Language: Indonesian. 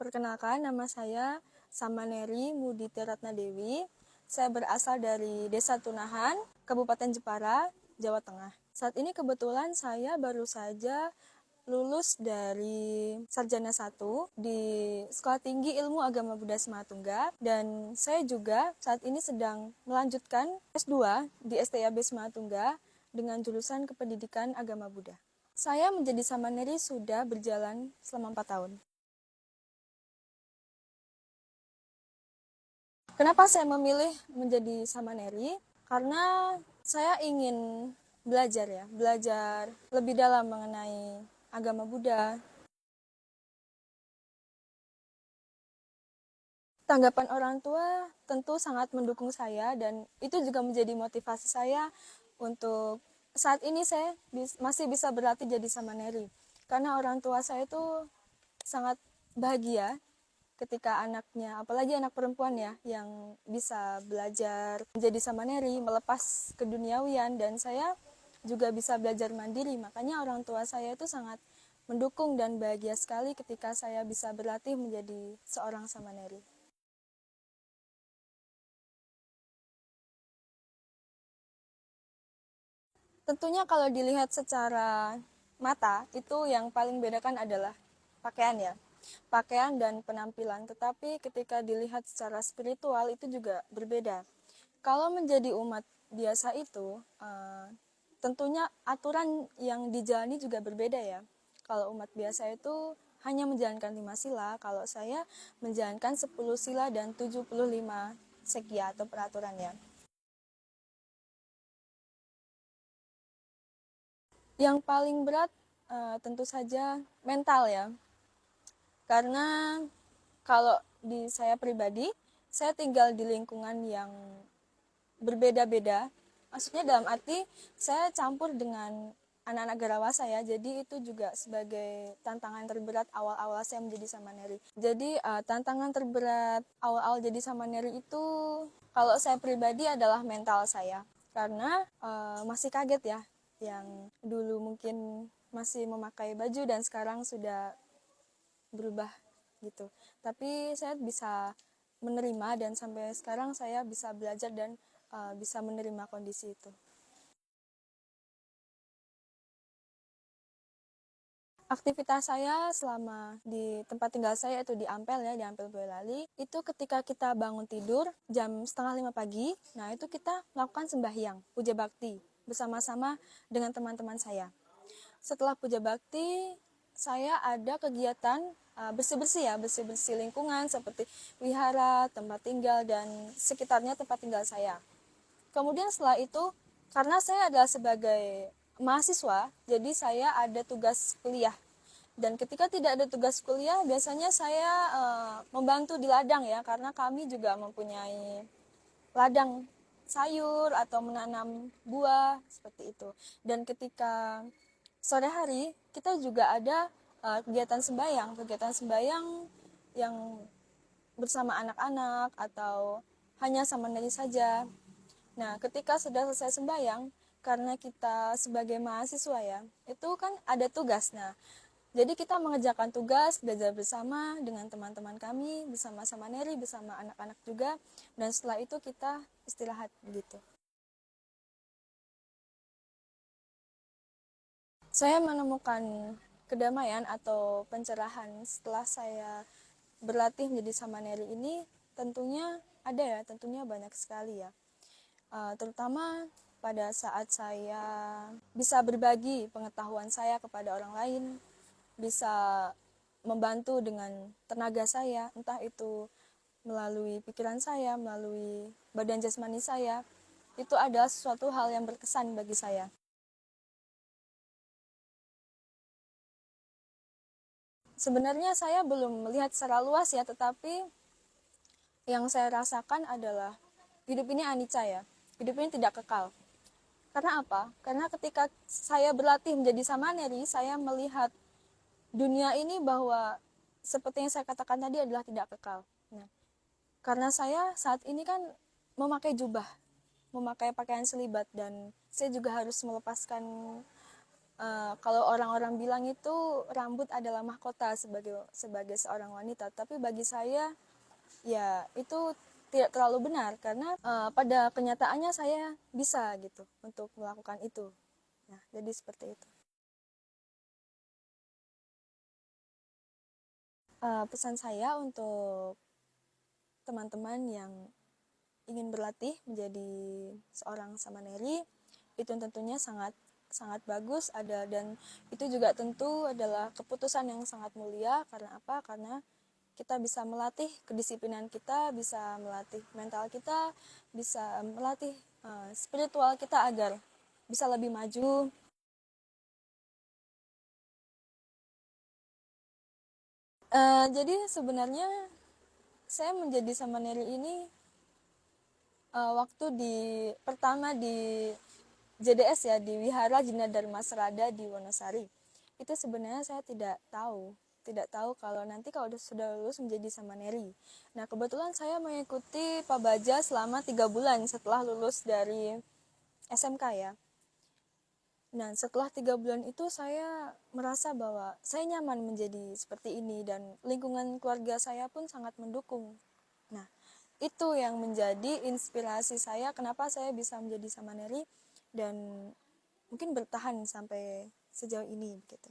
Perkenalkan, nama saya Samaneri Muditi Ratnadewi. Saya berasal dari Desa Tunahan, Kabupaten Jepara, Jawa Tengah. Saat ini kebetulan saya baru saja lulus dari Sarjana 1 di Sekolah Tinggi Ilmu Agama Buddha Sematungga, dan saya juga saat ini sedang melanjutkan S2 di STIAB Sematungga dengan jurusan Kependidikan Agama Buddha. Saya menjadi Samaneri sudah berjalan selama 4 tahun. Kenapa saya memilih menjadi Samaneri? Karena saya ingin belajar lebih dalam mengenai agama Buddha. Tanggapan orang tua tentu sangat mendukung saya, dan itu juga menjadi motivasi saya untuk saat ini saya masih bisa berlatih jadi Samaneri. Karena orang tua saya itu sangat bahagia ketika anaknya, apalagi anak perempuan ya, yang bisa belajar menjadi Samaneri, melepas keduniawian, dan saya juga bisa belajar mandiri. Makanya orang tua saya itu sangat mendukung dan bahagia sekali ketika saya bisa berlatih menjadi seorang Samaneri. Tentunya kalau dilihat secara mata, itu yang paling bedakan adalah pakaian ya. Pakaian dan penampilan, tetapi ketika dilihat secara spiritual itu juga berbeda. Kalau menjadi umat biasa itu, tentunya aturan yang dijalani juga berbeda ya. Kalau umat biasa itu hanya menjalankan 5 sila, kalau saya menjalankan 10 sila dan 75 sekya atau peraturan ya. Yang paling berat tentu saja mental ya. Karena kalau di saya pribadi, saya tinggal di lingkungan yang berbeda-beda. Maksudnya dalam arti saya campur dengan anak-anak Garawasa ya. Jadi itu juga sebagai tantangan terberat awal-awal saya menjadi Samaneri. Jadi tantangan terberat awal-awal jadi Samaneri itu kalau saya pribadi adalah mental saya. Karena masih kaget ya, yang dulu mungkin masih memakai baju dan sekarang sudah berubah gitu. Tapi saya bisa menerima, dan sampai sekarang saya bisa belajar dan bisa menerima kondisi itu. Aktivitas saya selama di tempat tinggal saya, itu di Ampel ya, di Ampel Boyolali, itu ketika kita bangun tidur jam setengah 5 pagi, nah itu kita melakukan sembahyang, puja bakti bersama-sama dengan teman-teman saya. Setelah puja bakti, saya ada kegiatan bersih-bersih ya, bersih-bersih lingkungan seperti wihara, tempat tinggal, dan sekitarnya tempat tinggal saya. Kemudian setelah itu, karena saya adalah sebagai mahasiswa, jadi saya ada tugas kuliah. Dan ketika tidak ada tugas kuliah, biasanya saya membantu di ladang ya, karena kami juga mempunyai ladang sayur atau menanam buah seperti itu. Dan ketika sore hari kita juga ada kegiatan sembahyang yang bersama anak-anak atau hanya sama Neri saja. Nah, ketika sudah selesai sembahyang, karena kita sebagai mahasiswa ya, itu kan ada tugas. Nah, jadi kita mengerjakan tugas, belajar bersama dengan teman-teman kami, bersama-sama Neri, bersama anak-anak juga, dan setelah itu kita istirahat begitu. Saya menemukan kedamaian atau pencerahan setelah saya berlatih menjadi Samaneri ini, tentunya ada ya, tentunya banyak sekali ya. Terutama pada saat saya bisa berbagi pengetahuan saya kepada orang lain, bisa membantu dengan tenaga saya, entah itu melalui pikiran saya, melalui badan jasmani saya, itu adalah sesuatu hal yang berkesan bagi saya. Sebenarnya saya belum melihat secara luas ya, tetapi yang saya rasakan adalah hidup ini anicca ya, hidup ini tidak kekal. Karena apa? Karena ketika saya berlatih menjadi Samaneri, saya melihat dunia ini bahwa seperti yang saya katakan tadi adalah tidak kekal. Nah, karena saya saat ini kan memakai jubah, memakai pakaian selibat, dan saya juga harus melepaskan Kalau orang-orang bilang itu rambut adalah mahkota sebagai seorang wanita, tapi bagi saya ya itu tidak terlalu benar karena pada kenyataannya saya bisa gitu untuk melakukan itu. Nah, jadi seperti itu. Pesan saya untuk teman-teman yang ingin berlatih menjadi seorang samaneri itu tentunya sangat sangat bagus ada, dan itu juga tentu adalah keputusan yang sangat mulia. Karena apa? Karena kita bisa melatih kedisiplinan kita, bisa melatih mental kita, bisa melatih spiritual kita agar bisa lebih maju. Jadi sebenarnya saya menjadi samaneri ini waktu pertama di JDS ya, di Wihara Jina Dharma Serada di Wonosari. Itu sebenarnya saya tidak tahu kalau nanti kalau sudah lulus menjadi samaneri. Nah, kebetulan saya mengikuti Pabaja selama 3 bulan setelah lulus dari SMK ya. Nah, setelah 3 bulan itu saya merasa bahwa saya nyaman menjadi seperti ini dan lingkungan keluarga saya pun sangat mendukung. Nah, itu yang menjadi inspirasi saya kenapa saya bisa menjadi samaneri dan mungkin bertahan sampai sejauh ini gitu.